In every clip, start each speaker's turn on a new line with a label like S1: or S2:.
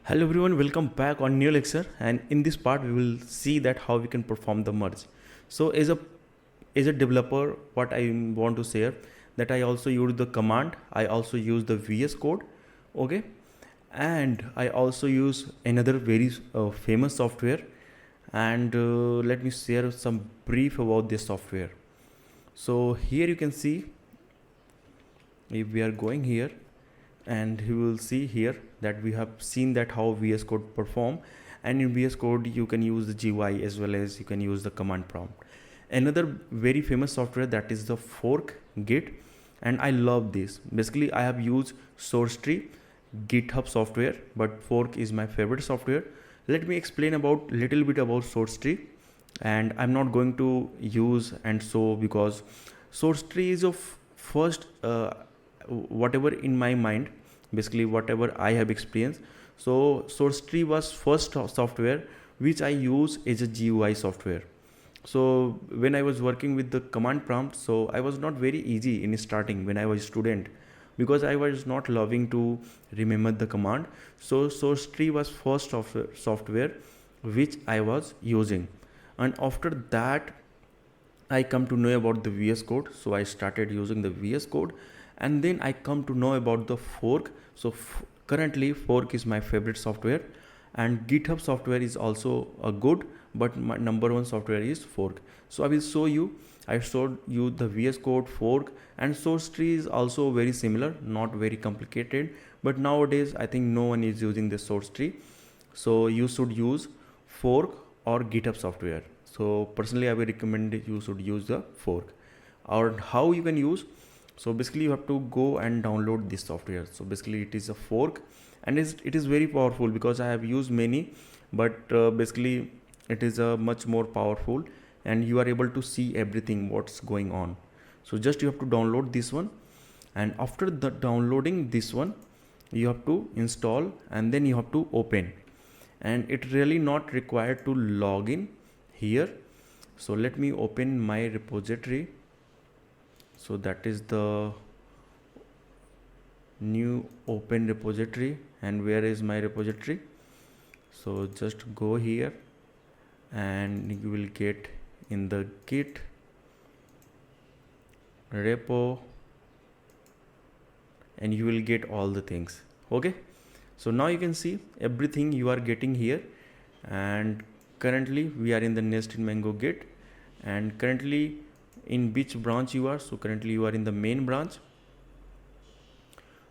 S1: Hello everyone, welcome back on new lecture, and in this part we will see that how we can perform the merge. So as a developer, what I want to share that I also use the command, I also use the VS Code, okay, and I also use another very famous software, and let me share some brief about this software. So here you can see, if we are going here, and you will see here that we have seen that how VS Code perform, and in VS Code you can use the GUI as well as you can use the command prompt. Another very famous software, that is the fork git, and I love this. Basically I have used source tree, GitHub software, but fork is my favorite software. Let me explain about little bit about source tree, and I'm not going to use and show because source tree is of first whatever in my mind, basically whatever I have experienced. So source tree was first software which I use as a GUI software. So when I was working with the command prompt, so I was not very easy in starting when I was student, because I was not loving to remember the command. So source tree was first software which I was using, and after that I come to know about the VS Code, so I started using the VS Code, and then I come to know about the fork. So currently fork is my favorite software, and GitHub software is also a good, but my number one software is fork. So I will show you. I showed you the VS Code, fork, and source tree is also very similar, not very complicated. But nowadays I think no one is using the source tree, so you should use fork or GitHub software. So personally I will recommend you should use the fork. Or how you can use, so basically you have to go and download this software. So basically it is a fork, and it is very powerful because I have used many, but basically it is a much more powerful, and you are able to see everything what's going on. So just you have to download this one, and after the downloading this one you have to install, and then you have to open, and it really not required to log in here. So let me open my repository. So that is the new open repository, and where is my repository? So just go here and you will get in the git repo, and you will get all the things. Okay, so now you can see everything you are getting here, and currently we are in the nest in mango git, and currently in which branch you are. So currently you are in the main branch.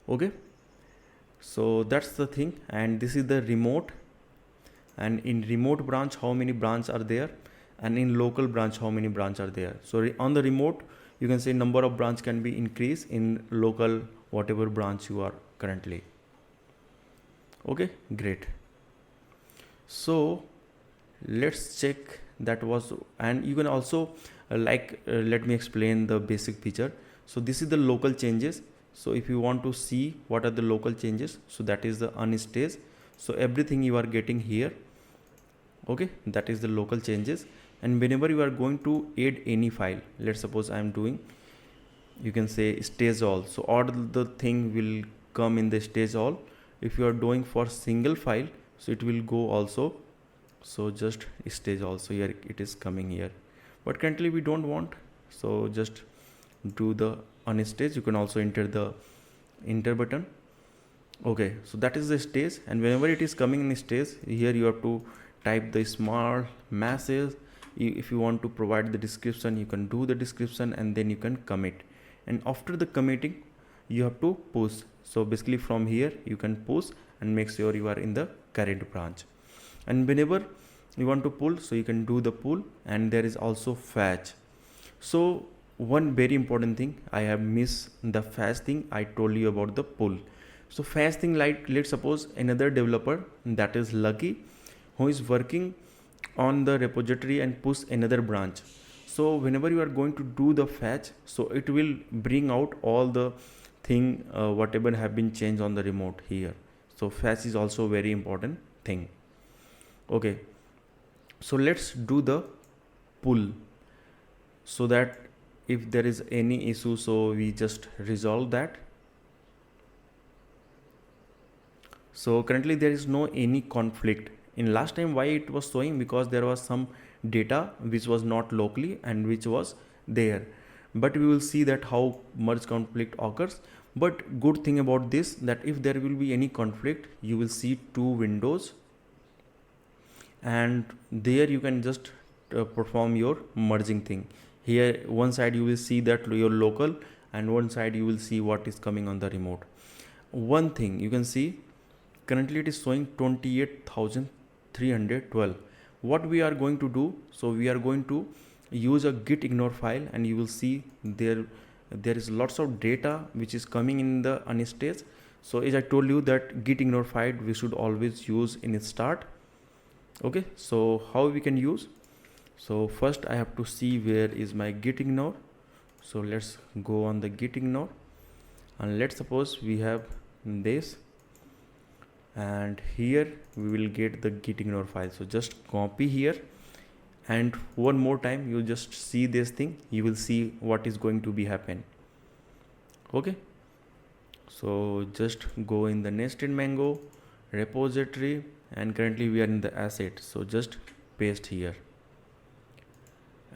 S1: Okay, so that's the thing, and this is the remote, and in remote branch how many branches are there, and in local branch how many branches are there. So on the remote you can say number of branch can be increased, in local whatever branch you are currently. Okay, great. So let's check that was, and you can also let me explain the basic feature. So this is the local changes. So if you want to see what are the local changes, so that is the unstage. So everything you are getting here. Okay, that is the local changes. And whenever you are going to add any file, let's suppose I am doing, you can say stage all, so all the thing will come in the stage all. If you are doing for single file, so it will go also. So just stage also, here it is coming here, but currently we don't want, so just do the unstage. You can also enter the enter button. Okay, so that is the stage, and whenever it is coming in stage, here you have to type the small message. If you want to provide the description, you can do the description, and then you can commit, and after the committing you have to push. So basically from here you can push and make sure you are in the current branch. And whenever you want to pull, so you can do the pull, and there is also fetch. So one very important thing I have missed, the fetch thing. I told you about the pull. So fetch thing, like let's suppose another developer, that is Lucky, who is working on the repository and push another branch. So whenever you are going to do the fetch, so it will bring out all the thing whatever have been changed on the remote here. So fetch is also very important thing. Okay, so let's do the pull, so that if there is any issue, so we just resolve that. So currently there is no any conflict. In last time why it was showing, because there was some data which was not locally and which was there, but we will see that how merge conflict occurs. But good thing about this, that if there will be any conflict, you will see two windows, and there you can just perform your merging thing. Here one side you will see that your local, and one side you will see what is coming on the remote. One thing you can see, currently it is showing 28,312. What we are going to do, so we are going to use a git ignore file, and you will see there is lots of data which is coming in the unstage. So as I told you that git ignore file we should always use in start. Okay, so how we can use? So first I have to see where is my git ignore. So let's go on the git ignore, and let's suppose we have this, and here we will get the git ignore file. So just copy here, and one more time you just see this thing, you will see what is going to be happen. Okay, so just go in the nested mango repository, and currently we are in the asset, so just paste here.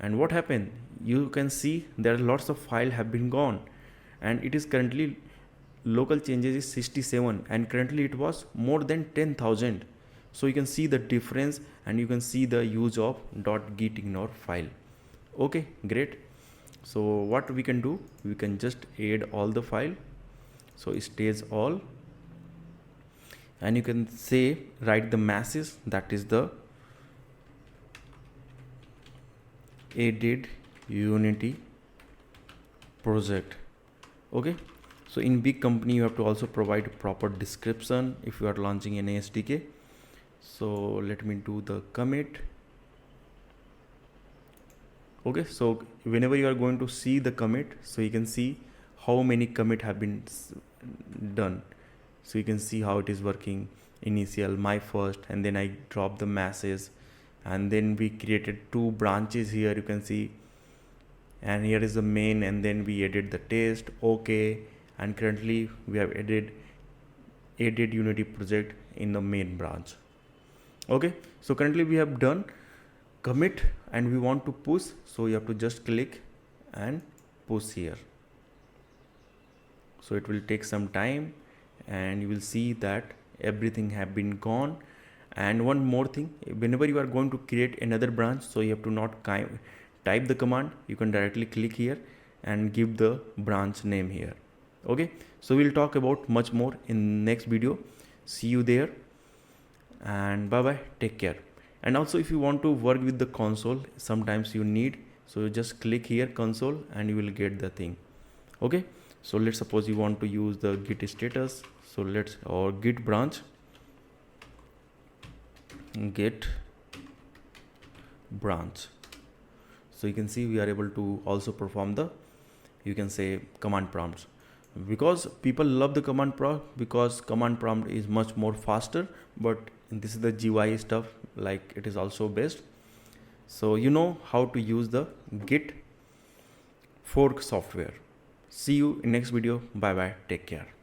S1: And what happened, you can see there are lots of file have been gone, and it is currently local changes is 67, and currently it was more than 10,000. So you can see the difference, and you can see the use of .git ignore file. Okay, great. So what we can do, we can just add all the file, so it stays all, and you can say write the message, that is the added unity project. Okay, so in big company you have to also provide proper description if you are launching an SDK. So let me do the commit. Okay, so whenever you are going to see the commit, so you can see how many commit have been done. So you can see how it is working. Initial, my first, and then I drop the message, and then we created two branches here, you can see, and here is the main, and then we added the test. Okay, and currently we have added unity project in the main branch. Okay, so currently we have done commit, and we want to push, so you have to just click and push here. So it will take some time, and you will see that everything have been gone. And one more thing, whenever you are going to create another branch, so you have to not type the command, you can directly click here and give the branch name here. Okay, so we'll talk about much more in next video. See you there, and bye bye, take care. And also if you want to work with the console, sometimes you need, so you just click here console, and you will get the thing. Okay, so let's suppose you want to use the git status, so let's, or git branch, git branch. So you can see we are able to also perform the, you can say, command prompts, because people love the command prompt, because command prompt is much more faster. But this is the GUI stuff, like it is also best. So you know how to use the git fork software. See you in next video. Bye bye, take care.